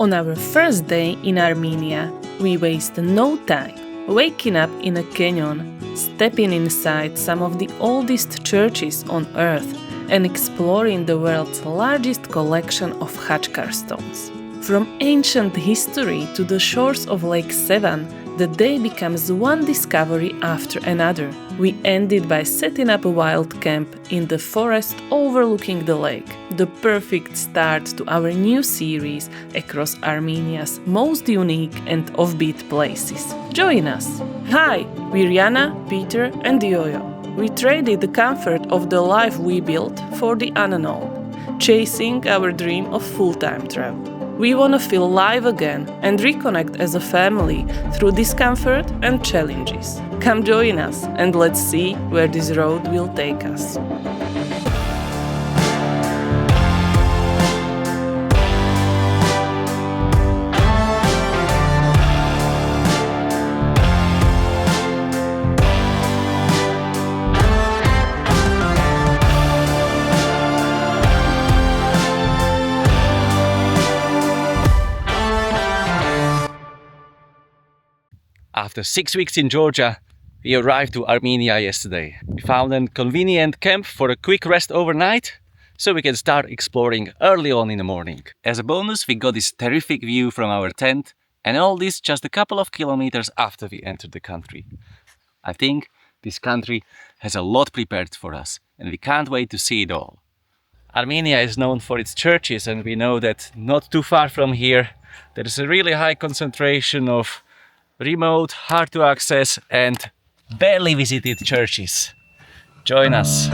On our first day in Armenia, we waste no time waking up in a canyon, stepping inside some of the oldest churches on earth, and exploring the world's largest collection of khachkar stones. From ancient history to the shores of Lake Sevan, the day becomes one discovery after another. We ended by setting up a wild camp in the forest overlooking the lake, the perfect start to our new series across Armenia's most unique and offbeat places. Join us! Hi, we're Jana, Peter and Jojo. We traded the comfort of the life we built for the unknown, chasing our dream of full-time travel. We want to feel alive again and reconnect as a family through discomfort and challenges. Come join us and let's see where this road will take us. After 6 weeks in Georgia, we arrived to Armenia yesterday. We found a convenient camp for a quick rest overnight, so we can start exploring early on in the morning. As a bonus, we got this terrific view from our tent, and all this just a couple of kilometers after we entered the country. I think this country has a lot prepared for us, and we can't wait to see it all. Armenia is known for its churches, and we know that not too far from here there is a really high concentration of remote, hard to access and barely visited churches. Join us!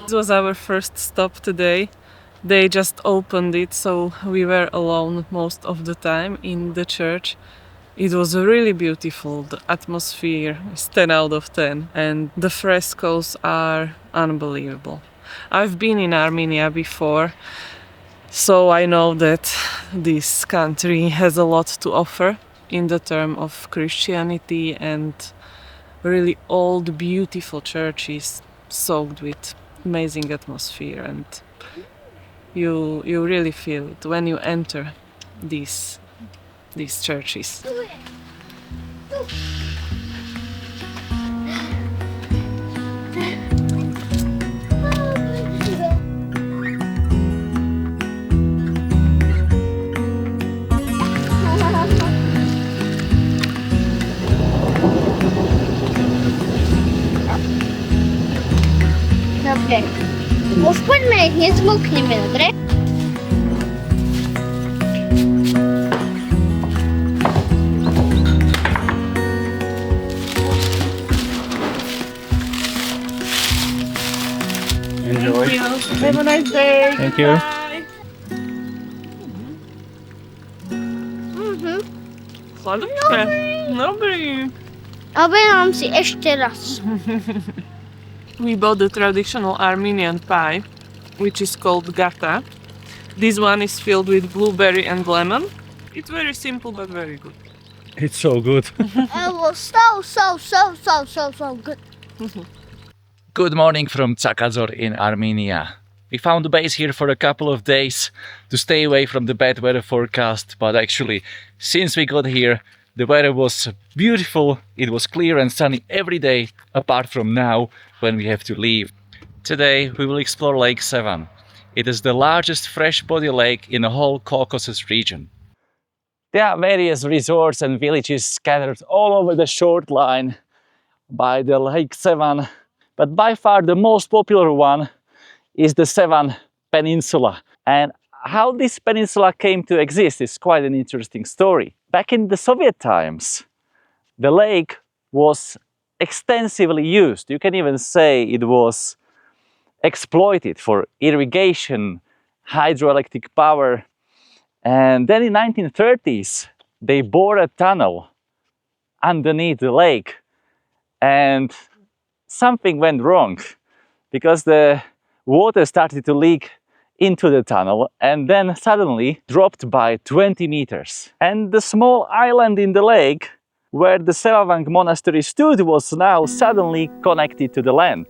This was our first stop today. They just opened it, so we were alone most of the time in the church. It was really beautiful. The atmosphere is 10 out of 10 and the frescoes are unbelievable. I've been in Armenia before, so I know that this country has a lot to offer in the term of Christianity and really old, beautiful churches soaked with amazing atmosphere, and you really feel it when you enter these churches. Добре. Според ние звукнем, добре? Enjoy! Have a nice day! Thank you! Sladké. Dobrý. Objednám si ešte raz. We bought the traditional Armenian pie, which is called gata. This one is filled with blueberry and lemon. It's very simple but very good. It's so good! It was so good. Good morning from Tsakadzor in Armenia. We found a base here for a couple of days to stay away from the bad weather forecast, but actually, since we got here, the weather was beautiful. It was clear and sunny every day, apart from now, when we have to leave. Today, we will explore Lake Sevan. It is the largest freshwater lake in the whole Caucasus region. There are various resorts and villages scattered all over the short line by the Lake Sevan, but by far the most popular one is the Sevan Peninsula. And how this peninsula came to exist is quite an interesting story. Back in the Soviet times, the lake was extensively used. You can even say it was exploited for irrigation, hydroelectric power. And then in 1930s, they bored a tunnel underneath the lake, and something went wrong because the water started to leak into the tunnel and then suddenly dropped by 20 meters. And the small island in the lake where the Sevan monastery stood was now suddenly connected to the land.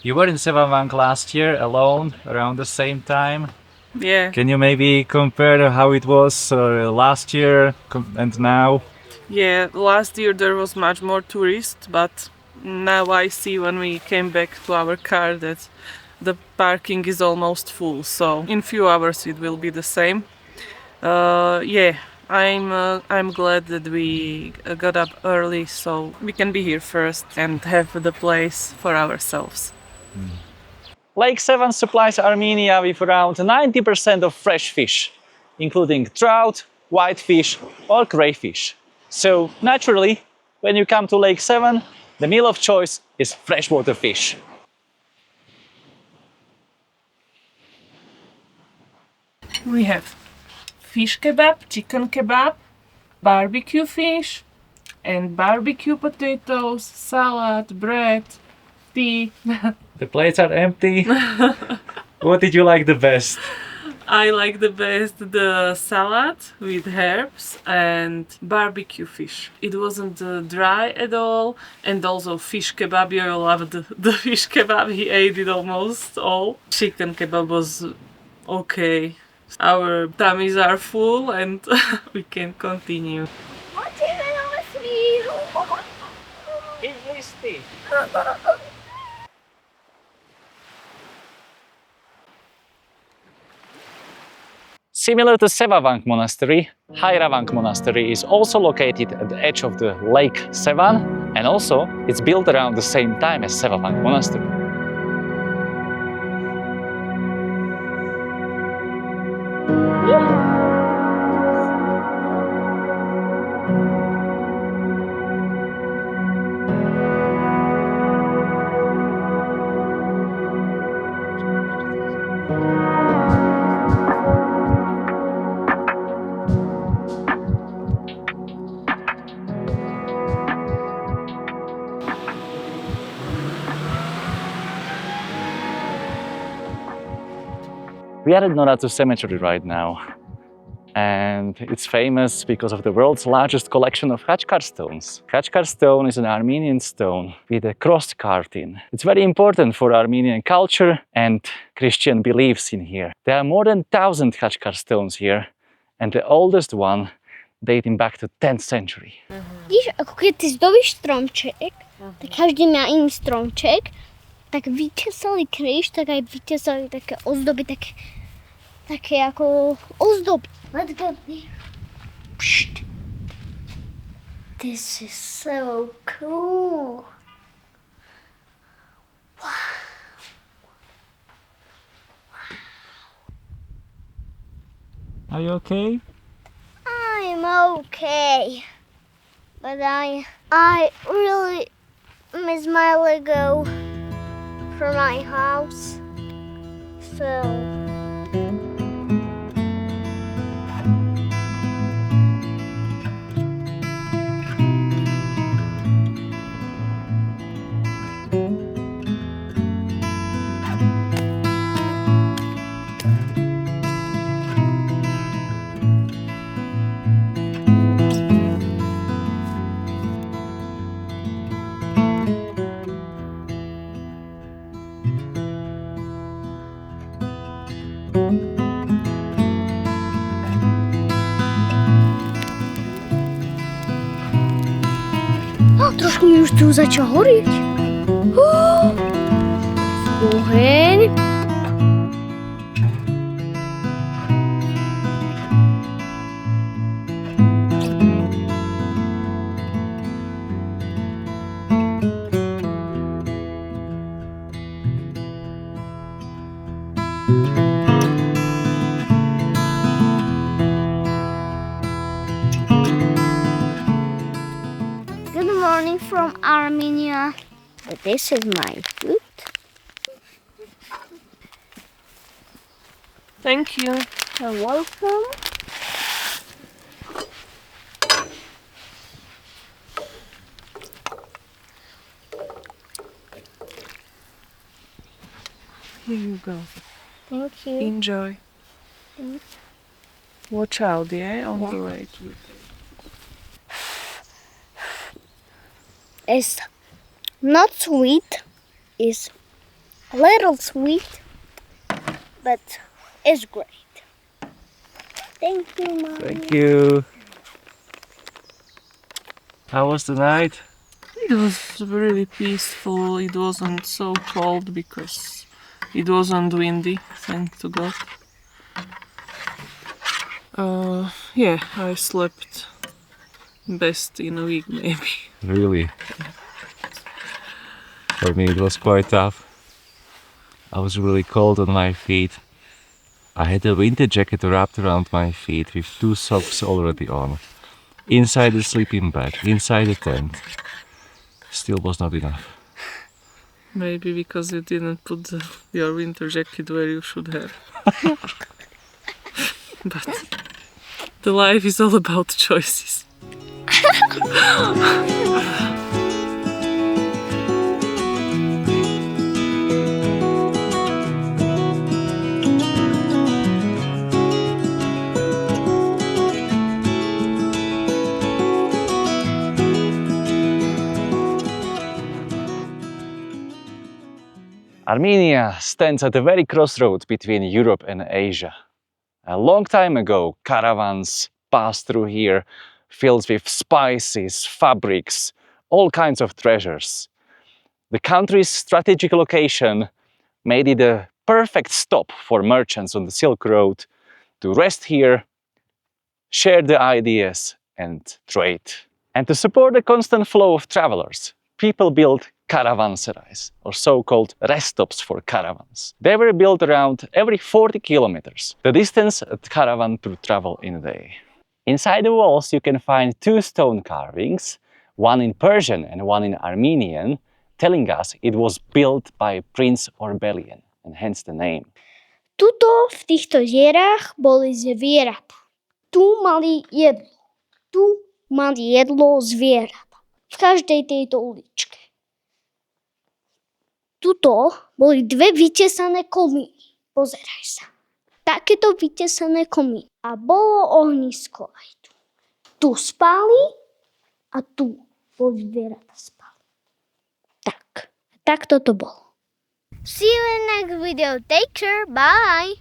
You were in Sevan last year alone around the same time. Yeah. Can you maybe compare how it was last year and now? Yeah, last year there was much more tourists, but now I see when we came back to our car that the parking is almost full, so in few hours it will be the same. Yeah, I'm glad that we got up early so we can be here first and have the place for ourselves. Lake Sevan supplies Armenia with around 90% of fresh fish, including trout, whitefish or crayfish. So naturally, when you come to Lake Sevan, the meal of choice is freshwater fish. We have fish kebab, chicken kebab, barbecue fish, and barbecue potatoes, salad, bread, tea. The plates are empty. What did you like the best? I like the best the salad with herbs and barbecue fish. It wasn't dry at all, and also fish kebab. I loved the fish kebab. He ate it almost all. Chicken kebab was okay. Our tummies are full and we can continue. Similar to Sevan Monastery, Hajravank Monastery is also located at the edge of the Lake Sevan, and also it's built around the same time as Sevan Monastery. We are at Noratu Cemetery right now, and it's famous because of the world's largest collection of khachkar stones. Khachkar stone is an Armenian stone with a cross carved in. It's very important for Armenian culture and Christian beliefs in here. There are more than 1,000 khachkar stones here, and the oldest one dating back to 10th century. Víš, ako keď ty zdobíš stromček, tak každý má iný stromček, tak vytesali kríž, tak aj vytesali také ozdoby, také ako ozdoby. Let's go. Pšt. This is so cool. Wow. Are you okay? I'm okay. But I really miss my Lego for my house. So trošku mi už tu začal horieť. Oheň. morning from Armenia. But this is my food. Thank you. You're welcome. Here you go. Thank you. Enjoy. Thanks. Watch out, yeah, on the way. It's not sweet. It's a little sweet, but it's great. Thank you, Mom. Thank you. How was the night? It was really peaceful. It wasn't so cold because it wasn't windy, thank to God. Yeah, I slept best in a week maybe. Really? For me it was quite tough. I was really cold on my feet. I had a winter jacket wrapped around my feet with 2 socks already on. Inside the sleeping bag, inside the tent. Still was not enough. Maybe because you didn't put your winter jacket where you should have. But the life is all about choices. Armenia stands at the very crossroads between Europe and Asia. A long time ago, caravans passed through here, filled with spices, fabrics, all kinds of treasures. The country's strategic location made it a perfect stop for merchants on the Silk Road to rest here, share their ideas and trade. And to support the constant flow of travelers, people built caravanserais, or so-called rest stops for caravans. They were built around every 40 kilometers, the distance a caravan could travel in a day. Inside the walls you can find 2 stone carvings, one in Persian and one in Armenian, telling us it was built by Prince Orbelian, and hence the name. Tuto v týchto dierách boli zvieratá. Tu mali jedlo. Tu mali jedlo zvieratá. V každej tejto uličke. Tuto boli 2 vytesané komíny. Pozeraj sa. Takéto vytesané komíny. A bolo ohnisko aj tu. Tu spali a tu boli zvieratá spali. Tak. Takto to bolo. See you in the next video. Take care. Bye.